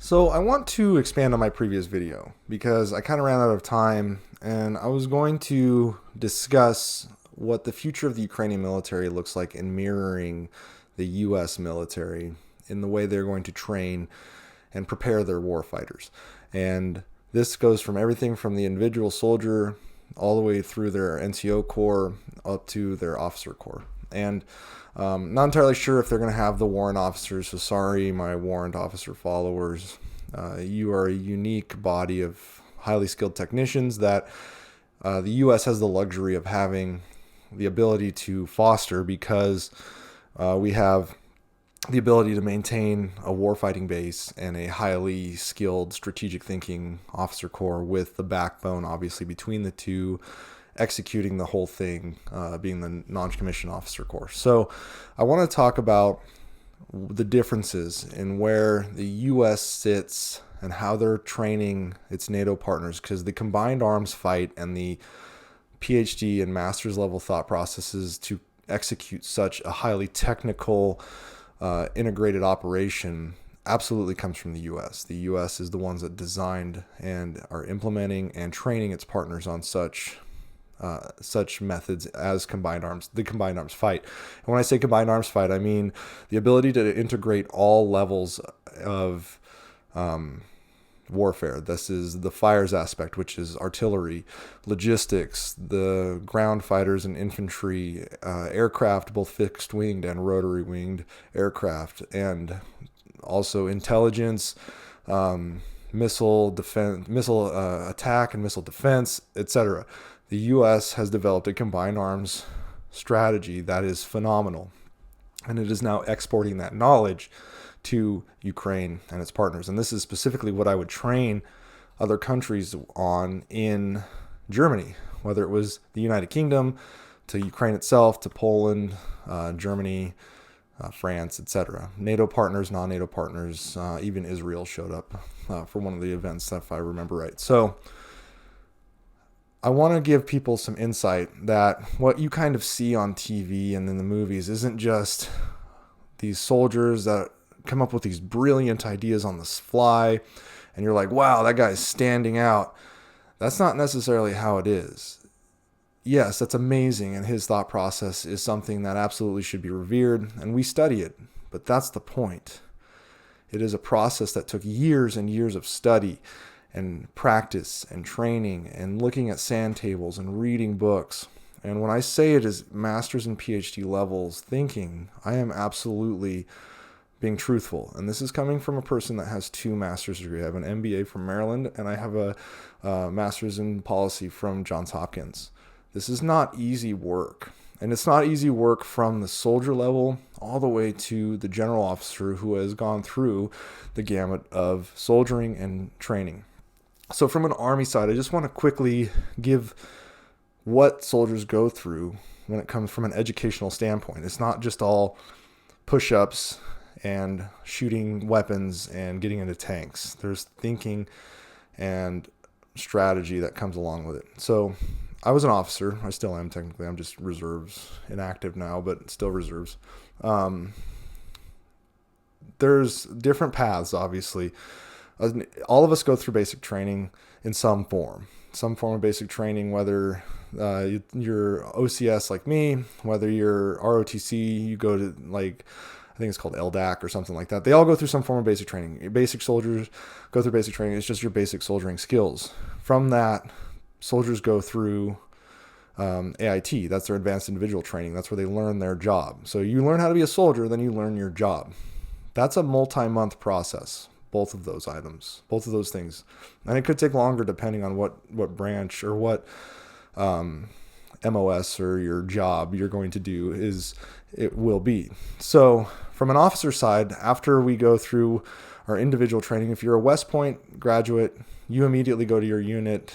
So I want to expand on my previous video because I kind of ran out of time and I was going to discuss what the future of the Ukrainian military looks like in mirroring the US military in the way they're going to train and prepare their war fighters. And this goes from everything from the individual soldier all the way through their NCO corps up to their officer corps. And not entirely sure if they're going to have the warrant officers, so sorry, my warrant officer followers. You are a unique body of highly skilled technicians that the U.S. has the luxury of having the ability to foster because we have the ability to maintain a warfighting base and a highly skilled strategic thinking officer corps with the backbone, obviously, between the two, executing the whole thing, being the non-commissioned officer corps. So I want to talk about the differences in where the U.S. sits and how they're training its NATO partners, because the combined arms fight and the PhD and master's level thought processes to execute such a highly technical integrated operation absolutely comes from the U.S. The U.S. is the ones that designed and are implementing and training its partners on such methods as the combined arms fight. And when I say combined arms fight, I mean the ability to integrate all levels of warfare. This is the fires aspect, which is artillery, logistics, the ground fighters and infantry, aircraft, both fixed winged and rotary winged aircraft, and also intelligence, missile defense, missile attack and missile defense, etc. The U.S. has developed a combined arms strategy that is phenomenal, and it is now exporting that knowledge to Ukraine and its partners. And this is specifically what I would train other countries on in Germany, whether it was the United Kingdom, to Ukraine itself, to Poland, Germany, France, etc. NATO partners, non-NATO partners, even Israel showed up for one of the events, if I remember right. So I want to give people some insight that what you kind of see on TV and in the movies isn't just these soldiers that come up with these brilliant ideas on the fly and you're like, wow, that guy's standing out. That's not necessarily how it is. Yes, that's amazing, and his thought process is something that absolutely should be revered, and we study it, but that's the point. It is a process that took years and years of study and practice and training and looking at sand tables and reading books. And when I say it is master's and PhD levels thinking, I am absolutely being truthful. And this is coming from a person that has 2 master's degrees. I have an MBA from Maryland, and I have a master's in policy from Johns Hopkins. This is not easy work. And it's not easy work from the soldier level all the way to the general officer who has gone through the gamut of soldiering and training. So from an Army side, I just want to quickly give what soldiers go through when it comes from an educational standpoint. It's not just all push-ups and shooting weapons and getting into tanks. There's thinking and strategy that comes along with it. So I was an officer. I still am technically. I'm just reserves, inactive now, but still reserves. There's different paths, obviously. All of us go through basic training in some form of basic training, whether you're OCS like me, whether you're ROTC, you go to I think it's called LDAC or something like that. They all go through some form of basic training. Basic soldiers go through basic training. It's just your basic soldiering skills. From that, soldiers go through AIT. That's their advanced individual training. That's where they learn their job. So you learn how to be a soldier, then you learn your job. That's a multi-month process. Both of those items, both of those things. And it could take longer depending on what branch or what MOS or your job you're going to do it will be. So from an officer side, after we go through our individual training, if you're a West Point graduate, you immediately go to your unit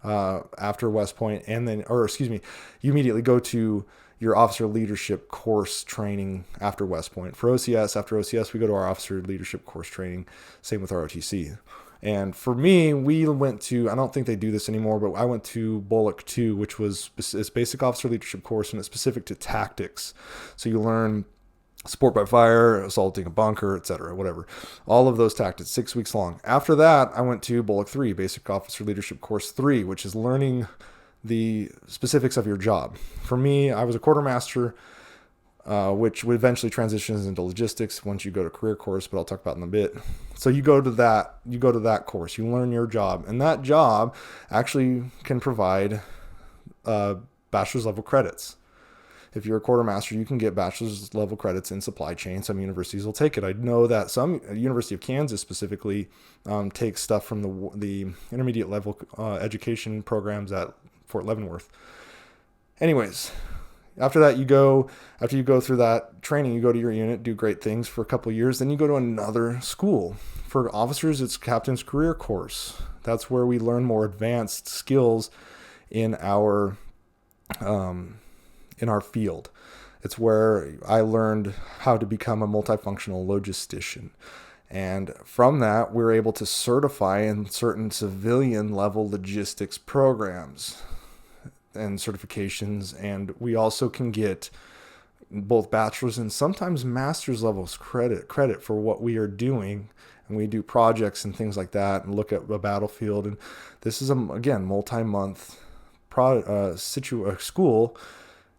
after West Point, you immediately go to your officer leadership course training after West Point. For OCS, after OCS, we go to our officer leadership course training. Same with ROTC. And for me, we went to, I don't think they do this anymore, but I went to Bullock 2, which was it's basic officer leadership course, and it's specific to tactics. So you learn support by fire, assaulting a bunker, etc., whatever. All of those tactics, 6 weeks long. After that, I went to Bullock 3, Basic Officer Leadership Course 3, which is learning the specifics of your job. For me, I was a quartermaster, which would eventually transitions into logistics once you go to career course, but I'll talk about in a bit. So you go to that course, you learn your job, and that job actually can provide bachelor's level credits. If you're a quartermaster, you can get bachelor's level credits in supply chain. Some universities will take it. I know that some University of Kansas specifically takes stuff from the intermediate level education programs at Fort Leavenworth. Anyways, after you go through that training, you go to your unit, do great things for a couple of years. Then you go to another school. For officers, it's Captain's Career Course. That's where we learn more advanced skills in our field. It's where I learned how to become a multifunctional logistician. And from that, we're able to certify in certain civilian level logistics programs and certifications. And we also can get both bachelor's and sometimes master's levels credit for what we are doing. And we do projects and things like that and look at a battlefield. And this is, again, multi-month school.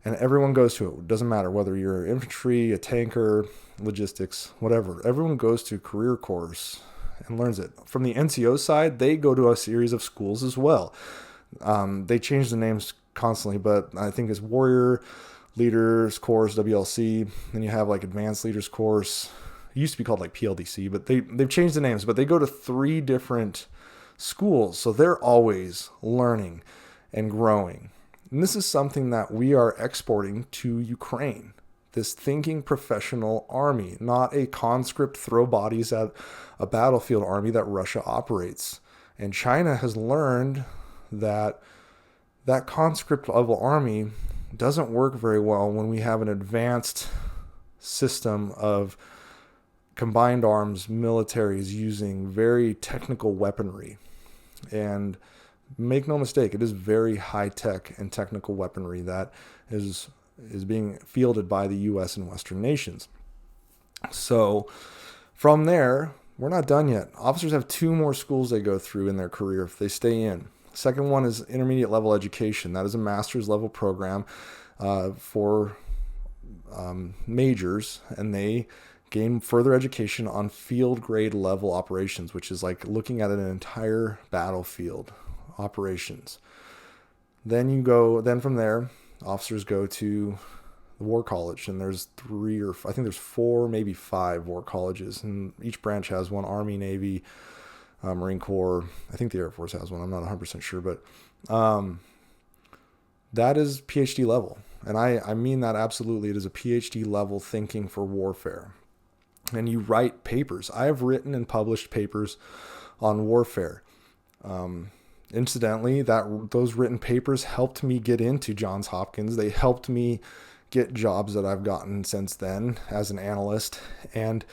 And everyone goes to it. It doesn't matter whether you're infantry, a tanker, logistics, whatever. Everyone goes to career course and learns it. From the NCO side, they go to a series of schools as well. They change the names constantly, but I think it's Warrior Leaders Course, WLC. Then you have like Advanced Leaders Course. It used to be called like PLDC, but they've changed the names. But they go to 3 different schools. So they're always learning and growing. And this is something that we are exporting to Ukraine, this thinking professional army, not a conscript throw bodies at a battlefield army that Russia operates. And China has learned that that conscript level army doesn't work very well when we have an advanced system of combined arms militaries using very technical weaponry. And make no mistake, it is very high-tech and technical weaponry that is being fielded by the U.S. and Western nations. So from there, we're not done yet. Officers have 2 more schools they go through in their career if they stay in. Second one is intermediate level education. That is a master's level program for majors, and they gain further education on field grade level operations, which is like looking at an entire battlefield operations. Then from there, officers go to the War College, and there's 4, maybe 5 war colleges, and each branch has one: Army, Navy, Marine Corps. I think the Air Force has one. I'm not 100% sure, but that is PhD level. And I mean that absolutely. It is a PhD level thinking for warfare. And you write papers. I have written and published papers on warfare. Incidentally, those written papers helped me get into Johns Hopkins. They helped me get jobs that I've gotten since then as an analyst. And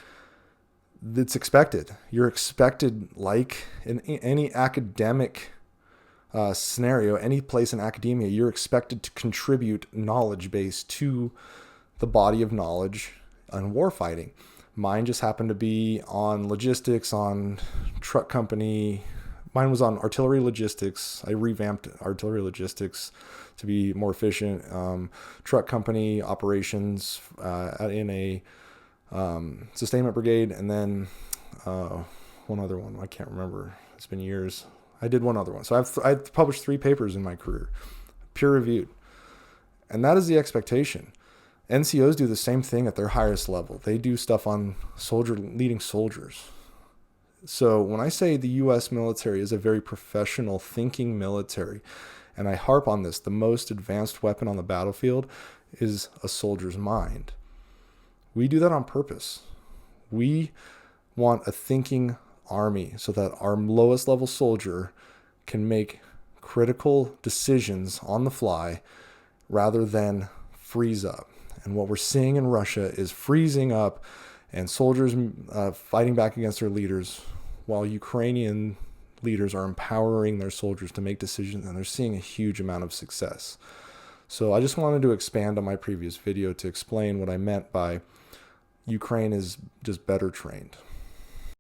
it's expected. You're expected, like in any academic scenario, any place in academia, you're expected to contribute knowledge base to the body of knowledge on warfighting. Mine just happened to be on logistics, on truck company. Mine was on artillery logistics. I revamped artillery logistics to be more efficient. Truck company operations in a sustainment brigade, and then one other one. I can't remember. It's been years. I did one other one. So I've published 3 papers in my career, peer reviewed, and that is the expectation. NCOs do the same thing at their highest level. They do stuff on leading soldiers. So when I say the U.S. military is a very professional thinking military, and I harp on this, the most advanced weapon on the battlefield is a soldier's mind. We do that on purpose. We want a thinking army so that our lowest level soldier can make critical decisions on the fly rather than freeze up. And what we're seeing in Russia is freezing up and soldiers fighting back against their leaders, while Ukrainian leaders are empowering their soldiers to make decisions, and they're seeing a huge amount of success. So I just wanted to expand on my previous video to explain what I meant by Ukraine is just better trained.